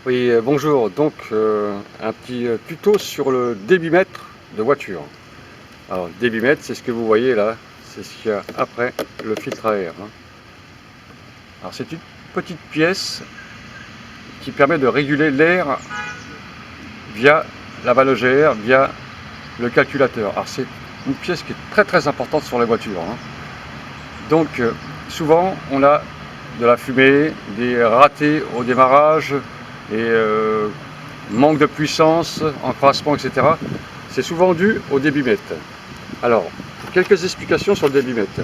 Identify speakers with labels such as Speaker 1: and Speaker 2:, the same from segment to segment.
Speaker 1: Oui, bonjour. Donc, un petit tuto sur le débitmètre de voiture. Alors, le débitmètre, c'est ce que vous voyez là, c'est ce qu'il y a après le filtre à air, hein. Alors, c'est une petite pièce qui permet de réguler l'air via la valve GR, via le calculateur. Alors, c'est une pièce qui est très importante sur les voitures, hein. Donc, souvent, on a de la fumée, des ratés au démarrage, et manque de puissance, encrassement, etc. C'est souvent dû au débitmètre. Alors, quelques explications sur le débitmètre.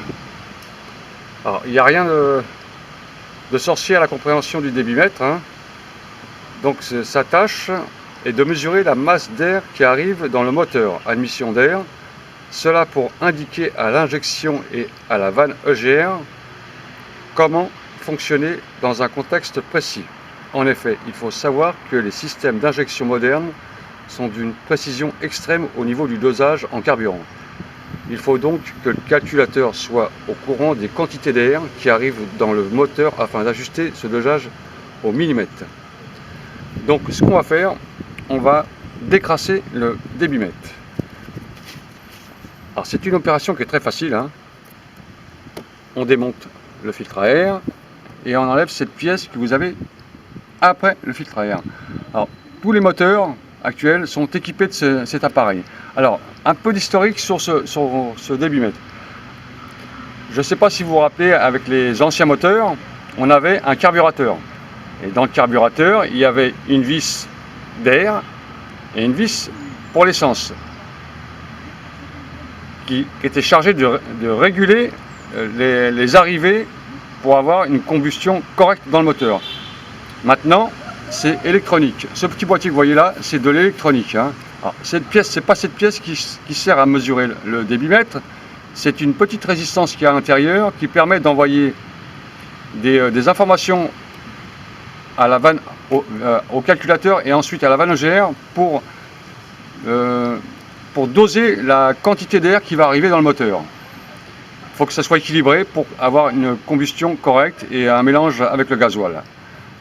Speaker 1: Alors, il n'y a rien de sorcier à la compréhension du débitmètre, hein. Donc, sa tâche est de mesurer la masse d'air qui arrive dans le moteur, admission d'air. Cela pour indiquer à l'injection et à la vanne EGR comment fonctionner dans un contexte précis. En effet, il faut savoir que les systèmes d'injection modernes sont d'une précision extrême au niveau du dosage en carburant. Il faut donc que le calculateur soit au courant des quantités d'air qui arrivent dans le moteur afin d'ajuster ce dosage au millimètre. Donc ce qu'on va faire, on va décrasser le débitmètre. Alors c'est une opération qui est très facile, hein. On démonte le filtre à air et on enlève cette pièce que vous avez après le filtre à air. Alors, tous les moteurs actuels sont équipés de cet appareil. Alors, un peu d'historique sur ce débitmètre. Je ne sais pas si vous vous rappelez, avec les anciens moteurs, on avait un carburateur. Et dans le carburateur, il y avait une vis d'air et une vis pour l'essence, qui était chargée de réguler les arrivées pour avoir une combustion correcte dans le moteur. Maintenant, c'est électronique. Ce petit boîtier que vous voyez là, c'est de l'électronique, hein. Alors, cette pièce, c'est pas cette pièce qui sert à mesurer le débitmètre. C'est une petite résistance qui est à l'intérieur qui permet d'envoyer des informations à la vanne, au calculateur et ensuite à la vanne EGR pour doser la quantité d'air qui va arriver dans le moteur. Il faut que ça soit équilibré pour avoir une combustion correcte et un mélange avec le gasoil.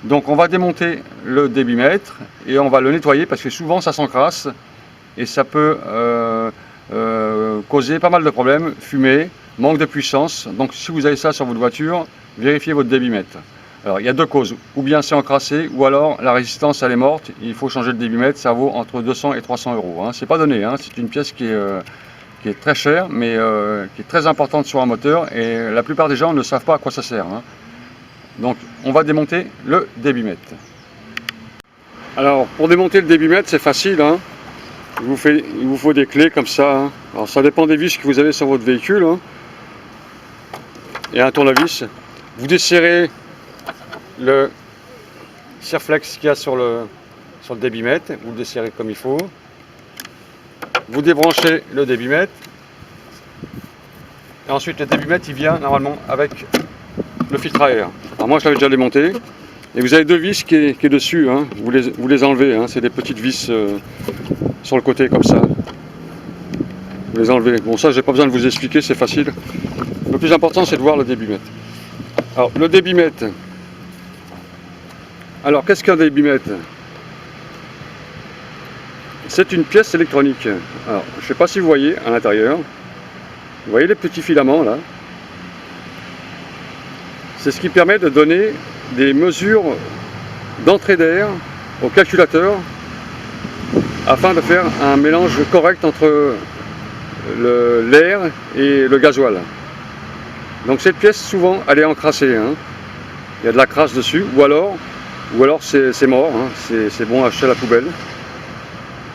Speaker 1: Donc on va démonter le débitmètre et on va le nettoyer parce que souvent ça s'encrasse et ça peut causer pas mal de problèmes, fumée, manque de puissance. Donc si vous avez ça sur votre voiture, vérifiez votre débitmètre. Alors il y a deux causes, ou bien c'est encrassé ou alors la résistance elle est morte, il faut changer le débitmètre, ça vaut entre 200 et 300 €, hein. C'est pas donné, hein. C'est une pièce qui est très chère mais qui est très importante sur un moteur et la plupart des gens ne savent pas à quoi ça sert, hein. Donc on va démonter le débitmètre. Alors pour démonter le débitmètre c'est facile, hein. Il vous faut des clés comme ça, hein. Alors ça dépend des vis que vous avez sur votre véhicule, hein. Et un tournevis. Vous desserrez le serre-flex qu'il y a sur le débitmètre, vous le desserrez comme il faut. Vous débranchez le débitmètre. Et ensuite le débitmètre il vient normalement avec le filtre à air. Alors moi je l'avais déjà démonté et vous avez deux vis qui est dessus, hein. Vous les enlevez, hein. C'est des petites vis sur le côté comme ça. Vous les enlevez. Bon ça j'ai pas besoin de vous expliquer, c'est facile. Le plus important c'est de voir le débitmètre. Alors le débitmètre. Alors qu'est-ce qu'un débitmètre? C'est une pièce électronique. Alors je ne sais pas si vous voyez à l'intérieur. Vous voyez les petits filaments là? C'est ce qui permet de donner des mesures d'entrée d'air au calculateur afin de faire un mélange correct entre l'air et le gasoil. Donc cette pièce souvent elle est encrassée, hein. Il y a de la crasse dessus ou alors c'est mort, hein. C'est bon à acheter à la poubelle.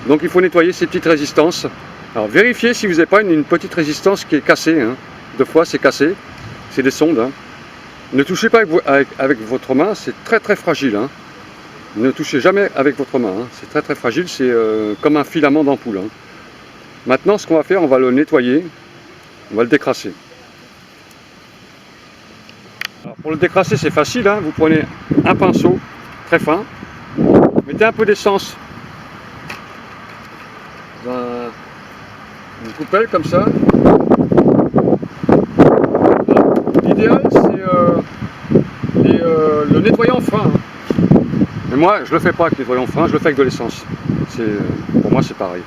Speaker 1: Donc il faut nettoyer ces petites résistances. Alors vérifiez si vous n'avez pas une petite résistance qui est cassée, hein. Deux fois c'est cassé, c'est des sondes, hein. Ne touchez pas avec votre main, c'est très fragile, hein. Ne touchez jamais avec votre main, hein. C'est très fragile, c'est comme un filament d'ampoule, hein. Maintenant ce qu'on va faire, on va le nettoyer, on va le décrasser. Alors, pour le décrasser c'est facile, hein. Vous prenez un pinceau très fin, mettez un peu d'essence dans une coupelle comme ça. L'idéal c'est le nettoyant fin, hein. Mais moi, je le fais pas avec nettoyant frein, je le fais avec de l'essence. Pour moi, c'est pareil.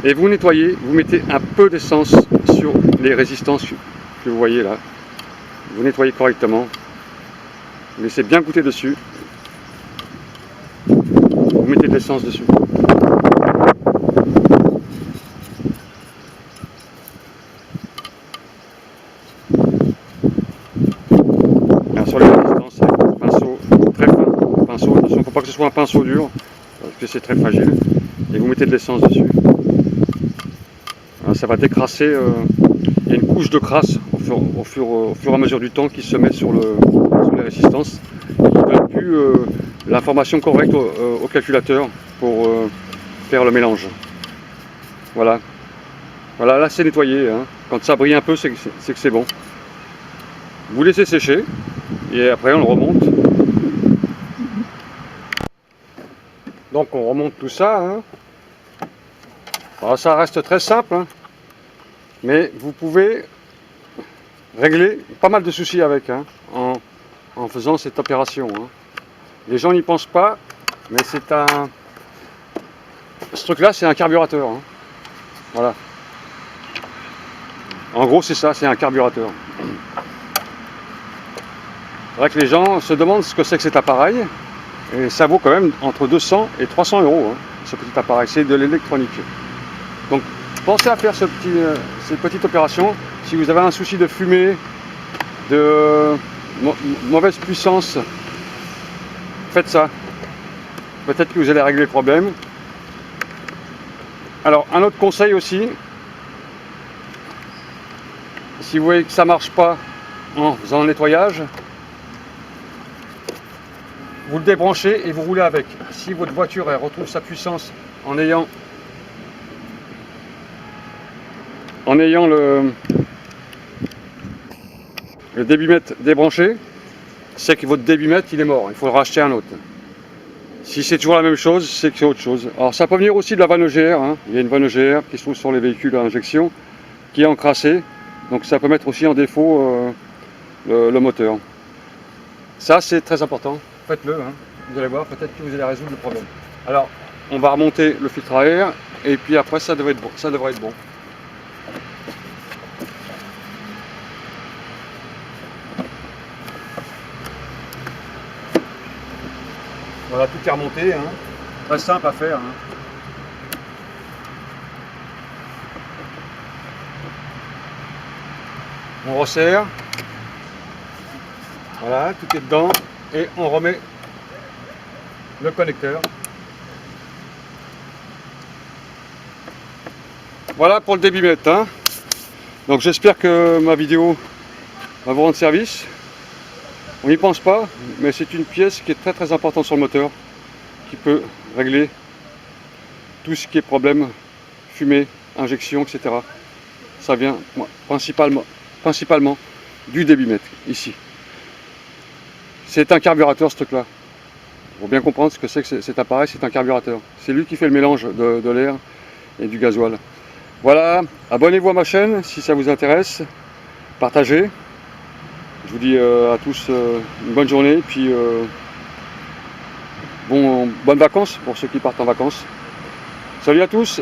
Speaker 1: Et vous nettoyez, vous mettez un peu d'essence sur les résistances que vous voyez là. Vous nettoyez correctement. Vous laissez bien goûter dessus. Vous mettez de l'essence dessus. Alors sur les résistances, avec un pinceau très fin. Pinceau, attention, il ne faut pas que ce soit un pinceau dur, parce que c'est très fragile. Et vous mettez de l'essence dessus. Alors, ça va décrasser. Il y a une couche de crasse au fur et à mesure du temps qui se met sur les résistances et qui ne donne plus l'information correcte au calculateur pour faire le mélange. Voilà. Voilà, là c'est nettoyé. Hein. Quand ça brille un peu, c'est que c'est bon. Vous laissez sécher et après on le remonte. Donc on remonte tout ça. Hein. Alors, ça reste très simple, hein. Mais vous pouvez régler pas mal de soucis avec, hein, en faisant cette opération. Hein. Les gens n'y pensent pas, mais c'est un... Ce truc-là, c'est un carburateur. Hein. Voilà. En gros, c'est ça, c'est un carburateur. C'est vrai que les gens se demandent ce que c'est que cet appareil, et ça vaut quand même entre 200 et 300 euros, hein, ce petit appareil. C'est de l'électronique. Donc, pensez à faire cette petite opération. Si vous avez un souci de fumée, de mauvaise puissance, faites ça. Peut-être que vous allez régler le problème. Alors, un autre conseil aussi, si vous voyez que ça ne marche pas en faisant le nettoyage, vous le débranchez et vous roulez avec. Si votre voiture elle retrouve sa puissance en ayant le débitmètre débranché, c'est que votre débitmètre il est mort, il faut racheter un autre. Si c'est toujours la même chose, c'est que c'est autre chose. Alors ça peut venir aussi de la vanne EGR, hein. Il y a une vanne EGR qui se trouve sur les véhicules à injection, qui est encrassée, donc ça peut mettre aussi en défaut le moteur. Ça c'est très important, faites-le, hein. Vous allez voir, peut-être que vous allez résoudre le problème. Alors, on va remonter le filtre à air, et puis après ça devrait être bon. Ça devrait être bon. Voilà, tout est remonté, hein. Très simple à faire. Hein. On resserre. Voilà, tout est dedans. Et on remet le connecteur. Voilà pour le débitmètre. Hein. Donc j'espère que ma vidéo va vous rendre service. On n'y pense pas, mais c'est une pièce qui est très très importante sur le moteur, qui peut régler tout ce qui est problème, fumée, injection, etc. Ça vient principalement du débitmètre, ici. C'est un carburateur ce truc-là. Il faut bien comprendre ce que c'est que cet appareil, c'est un carburateur. C'est lui qui fait le mélange de l'air et du gasoil. Voilà, abonnez-vous à ma chaîne si ça vous intéresse, partagez. Je vous dis à tous une bonne journée, puis bonnes vacances pour ceux qui partent en vacances. Salut à tous!